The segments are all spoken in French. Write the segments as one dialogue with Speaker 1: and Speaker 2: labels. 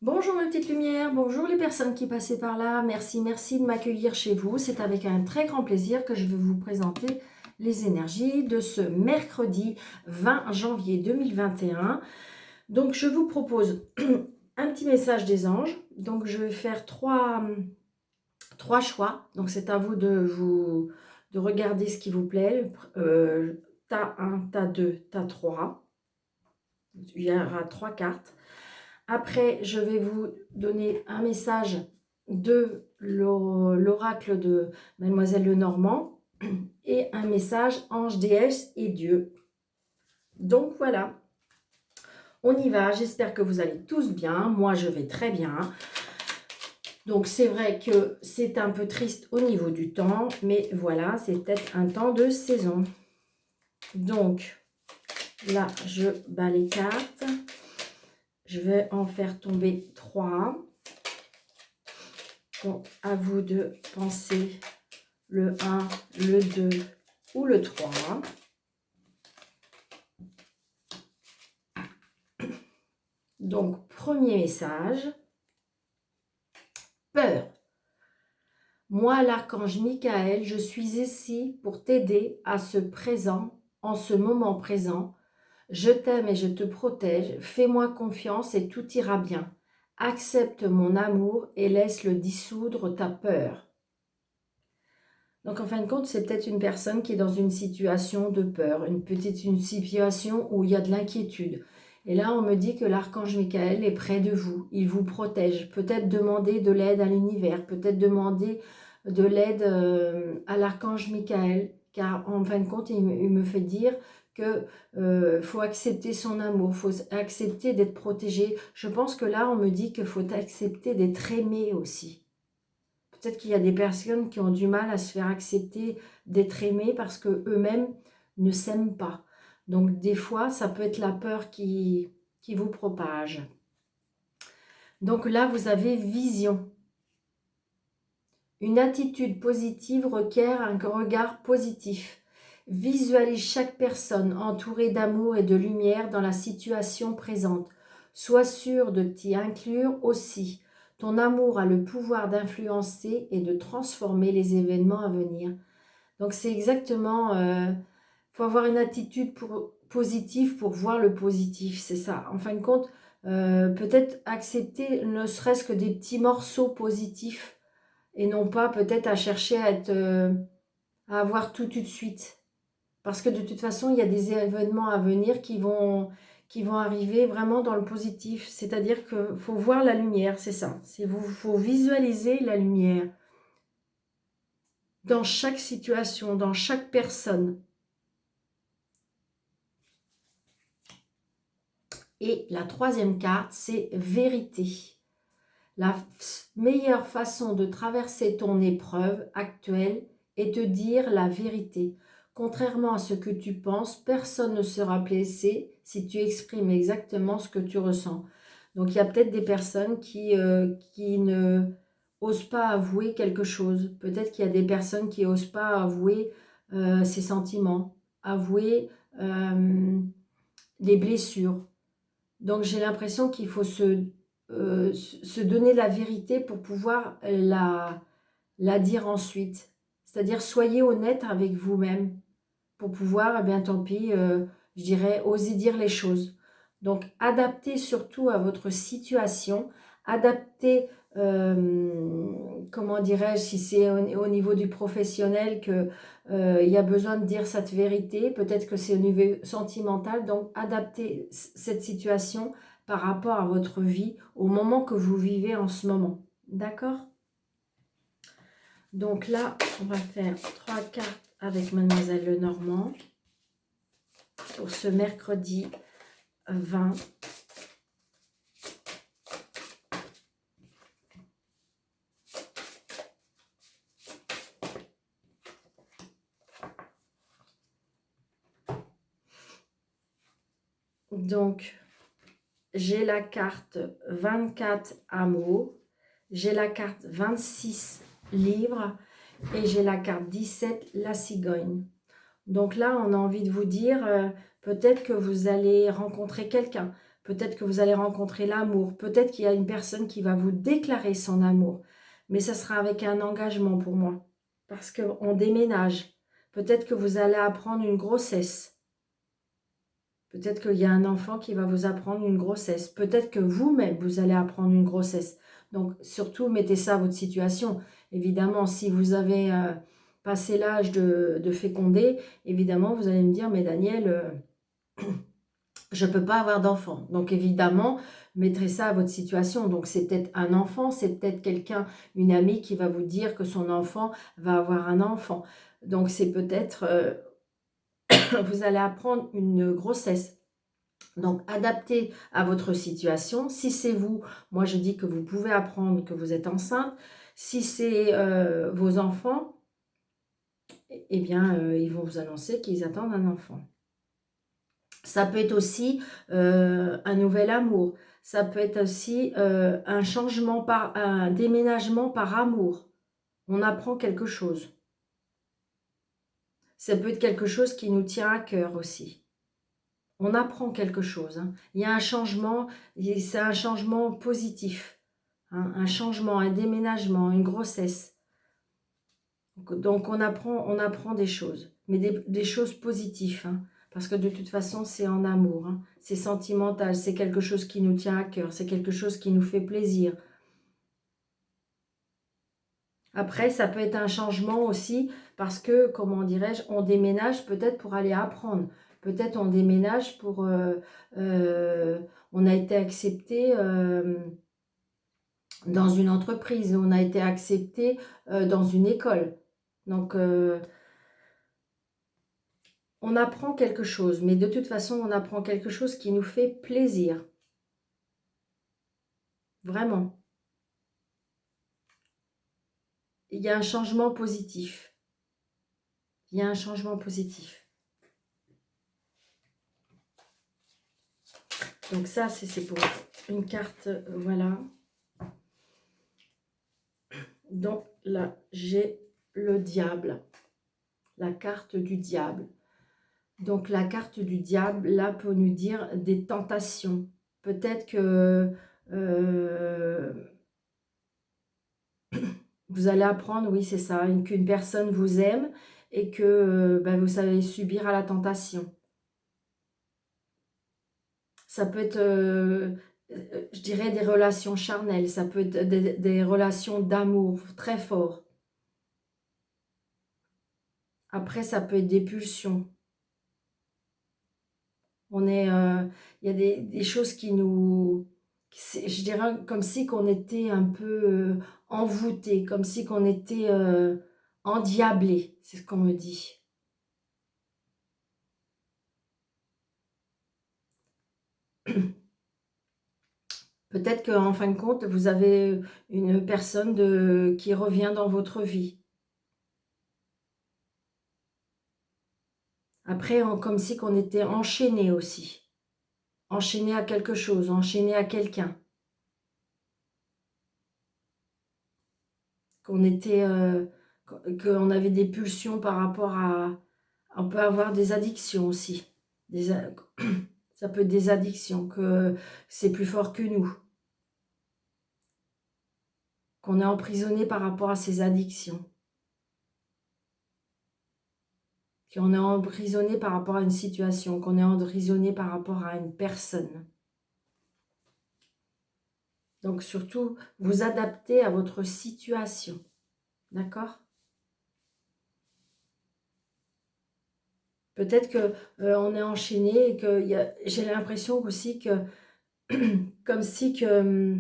Speaker 1: Bonjour mes petites lumières, bonjour les personnes qui passaient par là, merci de m'accueillir chez vous. C'est avec un très grand plaisir que je vais vous présenter les énergies de ce mercredi 20 janvier 2021. Donc je vous propose un petit message des anges. Donc je vais faire trois choix. Donc c'est à vous de regarder ce qui vous plaît. Tas 1, tas 2, tas 3. Il y aura 3 cartes. Après, je vais vous donner un message de l'oracle de Mademoiselle Lenormand et un message ange, déesse et Dieu. Donc voilà, on y va. J'espère que vous allez tous bien. Moi, je vais très bien. Donc c'est vrai que c'est un peu triste au niveau du temps, mais voilà, c'est peut-être un temps de saison. Donc là, je bats les cartes. Je vais en faire tomber 3. Bon, à vous de penser le 1, le 2 ou le 3. Donc, premier message. Peur. Moi, l'archange Michael, je suis ici pour t'aider à ce présent, en ce moment présent. Je t'aime et je te protège. Fais-moi confiance et tout ira bien. Accepte mon amour et laisse-le dissoudre ta peur. Donc, en fin de compte, c'est peut-être une personne qui est dans une situation de peur, une situation où il y a de l'inquiétude. Et là, on me dit que l'archange Michael est près de vous, il vous protège. Peut-être demander de l'aide à l'univers, peut-être demander de l'aide à l'archange Michael, car en fin de compte, il me fait dire que faut accepter son amour, faut accepter d'être protégé. Je pense que là, on me dit qu'il faut accepter d'être aimé aussi. Peut-être qu'il y a des personnes qui ont du mal à se faire accepter d'être aimées parce qu'eux-mêmes ne s'aiment pas. Donc des fois, ça peut être la peur qui vous propage. Donc là, vous avez vision. Une attitude positive requiert un regard positif. Visualise chaque personne entourée d'amour et de lumière dans la situation présente. Sois sûr de t'y inclure aussi. Ton amour a le pouvoir d'influencer et de transformer les événements à venir. Donc c'est exactement, faut avoir une attitude positive pour voir le positif, c'est ça. En fin de compte, peut-être accepter ne serait-ce que des petits morceaux positifs et non pas peut-être à chercher à avoir tout de suite. Parce que de toute façon, il y a des événements à venir qui vont arriver vraiment dans le positif. C'est-à-dire qu'il faut voir la lumière, c'est ça. Il faut visualiser la lumière dans chaque situation, dans chaque personne. Et la troisième carte, c'est vérité. La meilleure façon de traverser ton épreuve actuelle est de dire la vérité. Contrairement à ce que tu penses, personne ne sera blessé si tu exprimes exactement ce que tu ressens. Donc il y a peut-être des personnes qui ne osent pas avouer quelque chose. Peut-être qu'il y a des personnes qui n'osent pas avouer ses sentiments, avouer les blessures. Donc j'ai l'impression qu'il faut se donner la vérité pour pouvoir la dire ensuite. C'est-à-dire soyez honnête avec vous-même pour pouvoir, eh bien tant pis, je dirais, oser dire les choses. Donc adaptez surtout à votre situation, adaptez, comment dirais-je, si c'est au niveau du professionnel que il y a besoin de dire cette vérité, peut-être que c'est au niveau sentimental, donc adaptez cette situation par rapport à votre vie, au moment que vous vivez en ce moment. D'accord? Donc là, on va faire 3 cartes avec Mademoiselle Lenormand pour ce mercredi 20. Donc, j'ai la carte 24 amour, j'ai la carte 26 livres et j'ai la carte 17 la cigogne. Donc là, on a envie de vous dire, peut-être que vous allez rencontrer quelqu'un, Peut-être que vous allez rencontrer l'amour. Peut-être qu'il y a une personne qui va vous déclarer son amour. Mais ça sera avec un engagement pour moi. Parce qu'on déménage. Peut-être que vous allez apprendre une grossesse. Peut-être qu'il y a un enfant qui va vous apprendre une grossesse. Peut-être que vous-même, vous allez apprendre une grossesse. Donc, surtout, mettez ça à votre situation. Évidemment, si vous avez passé l'âge de féconder, évidemment, vous allez me dire, mais Daniel, je ne peux pas avoir d'enfant. Donc, évidemment, mettez ça à votre situation. Donc, c'est peut-être un enfant, c'est peut-être quelqu'un, une amie qui va vous dire que son enfant va avoir un enfant. Donc, c'est peut-être, vous allez apprendre une grossesse. Donc, adaptez à votre situation. Si c'est vous, moi je dis que vous pouvez apprendre que vous êtes enceinte. Si c'est vos enfants, eh bien, ils vont vous annoncer qu'ils attendent un enfant. Ça peut être aussi un nouvel amour. Ça peut être aussi un changement, un déménagement par amour. On apprend quelque chose. Ça peut être quelque chose qui nous tient à cœur aussi. On apprend quelque chose. Hein. Il y a un changement, c'est un changement positif. Hein, un changement, un déménagement, une grossesse. Donc on apprend des choses, mais des choses positives. Hein, parce que de toute façon, c'est en amour. Hein, c'est sentimental, c'est quelque chose qui nous tient à cœur, c'est quelque chose qui nous fait plaisir. Après, ça peut être un changement aussi parce que, comment dirais-je, on déménage peut-être pour aller apprendre. Peut-être on déménage pour... on a été accepté dans une entreprise, on a été accepté dans une école. Donc, on apprend quelque chose, mais de toute façon, on apprend quelque chose qui nous fait plaisir. Vraiment. Il y a un changement positif. Il y a un changement positif. Donc ça, c'est pour une carte, voilà. Donc là, j'ai le diable, la carte du diable. Donc la carte du diable, là, peut nous dire des tentations. Peut-être que vous allez apprendre, oui, c'est ça, qu'une personne vous aime et que ben, vous savez subir à la tentation. Ça peut être, je dirais, des relations charnelles, ça peut être des relations d'amour très fortes. Après, ça peut être des pulsions. Il y a des choses qui nous... Je dirais comme si qu'on était un peu envoûté, comme si qu'on était endiablé, c'est ce qu'on me dit. Peut-être qu'en fin de compte, vous avez une personne qui revient dans votre vie. Après, comme si qu'on était enchaîné aussi. Enchaîné à quelque chose, enchaîné à quelqu'un. Qu'on avait des pulsions par rapport à... On peut avoir des addictions aussi. Ça peut être des addictions, que c'est plus fort que nous. Qu'on est emprisonné par rapport à ces addictions. Qu'on est emprisonné par rapport à une situation. Qu'on est emprisonné par rapport à une personne. Donc surtout, vous adaptez à votre situation. D'accord ? Peut-être qu'on est enchaîné et que j'ai l'impression aussi que, comme si que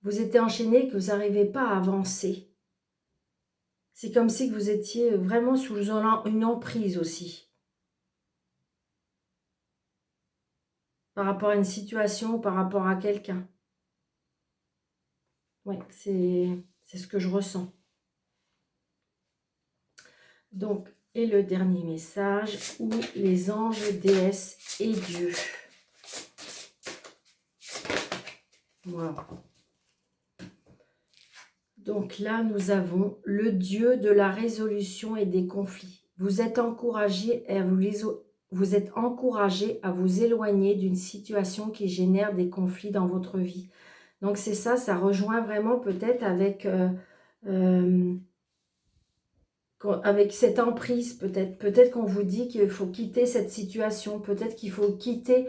Speaker 1: vous étiez enchaîné et que vous n'arrivez pas à avancer. C'est comme si que vous étiez vraiment sous une emprise aussi. Par rapport à une situation, par rapport à quelqu'un. Oui, c'est ce que je ressens. Donc, et le dernier message, où les anges, déesses et dieux. Voilà. Donc là, nous avons le dieu de la résolution et des conflits. Vous êtes encouragé et vous êtes encouragé à vous éloigner d'une situation qui génère des conflits dans votre vie. Donc c'est ça, ça rejoint vraiment peut-être avec, euh, avec cette emprise peut-être. Peut-être qu'on vous dit qu'il faut quitter cette situation, peut-être qu'il faut quitter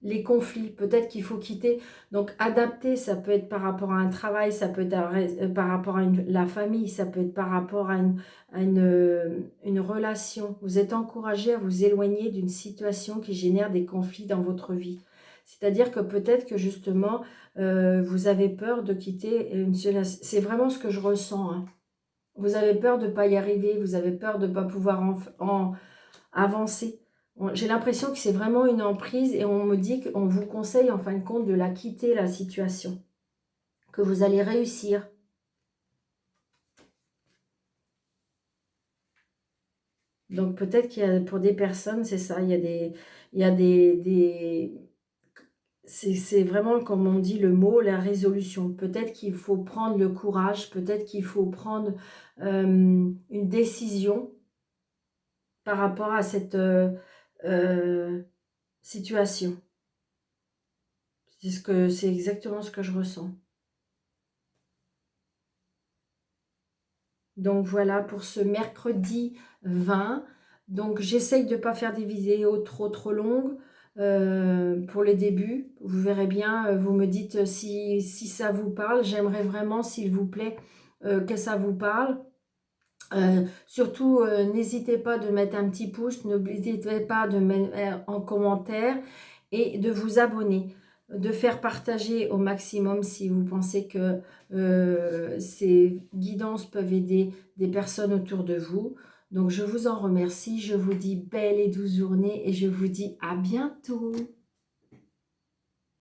Speaker 1: les conflits, peut-être qu'il faut quitter. Donc adapter, ça peut être par rapport à un travail, ça peut être par rapport à la famille, ça peut être par rapport à une relation. Vous êtes encouragé à vous éloigner d'une situation qui génère des conflits dans votre vie. C'est-à-dire que peut-être que justement, vous avez peur de quitter une seule... C'est vraiment ce que je ressens. Hein. Vous avez peur de ne pas y arriver, vous avez peur de ne pas pouvoir avancer. J'ai l'impression que c'est vraiment une emprise et on me dit qu'on vous conseille en fin de compte de la quitter, la situation. Que vous allez réussir. Donc peut-être qu'il y a pour des personnes, c'est ça, il y a des c'est vraiment, comme on dit le mot, la résolution. Peut-être qu'il faut prendre le courage, peut-être qu'il faut prendre une décision par rapport à cette situation. C'est exactement ce que je ressens. Donc voilà pour ce mercredi 20. Donc j'essaye de ne pas faire des vidéos trop longues pour les débuts. Vous verrez bien, vous me dites si ça vous parle. J'aimerais vraiment, s'il vous plaît, que ça vous parle. Surtout, n'hésitez pas de mettre un petit pouce, n'hésitez pas de mettre en commentaire et de vous abonner, de faire partager au maximum si vous pensez que ces guidances peuvent aider des personnes autour de vous. Donc, je vous en remercie, je vous dis belle et douce journée et je vous dis à bientôt.